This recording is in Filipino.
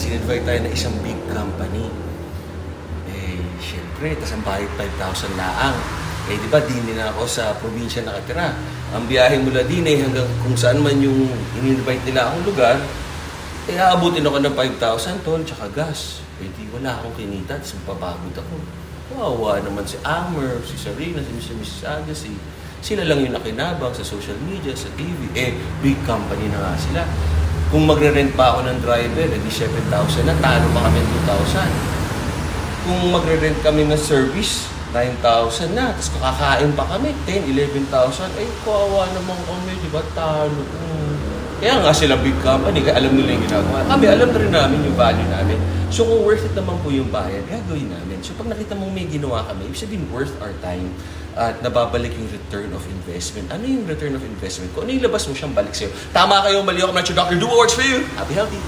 in-invite tayo na isang big company. Siyempre, tas ang bayad 5,000 laang. Di ba, din na ako sa probinsya nakatira. Ang biyahe mula din hanggang kung saan man yung in-invite nila akong lugar, aabutin ako ng 5,000 tol, tsaka gas. Di wala akong kinita, tas mapapagod ako. Wawa naman si Amer, si Sarina, si Mrs. Agassi. Sila lang yung nakinabang sa social media, sa TV. Big company na nga sila. Kung magre-rent pa ako ng driver, di 7,000 na, talo pa kami ng 2,000. Kung magre-rent kami ng service, 9,000 na. Tapos kakakain pa kami, 10,000, 11,000. Kawawa naman kami, di ba? Talo. Kaya nga sila big company, kaya alam nila yung ginagawa. Kami, alam na rin namin yung value namin. So kung worth it naman po yung bayad, gagawin namin. So pag nakita mong may ginawa kami, ibig sabihin worth our time at nababalik yung return of investment. Ano yung return of investment? Kung ano yung labas mo siyang balik sa'yo. Tama kayo, mali ako, I'm not your doctor. Do what works for you. Happy, healthy.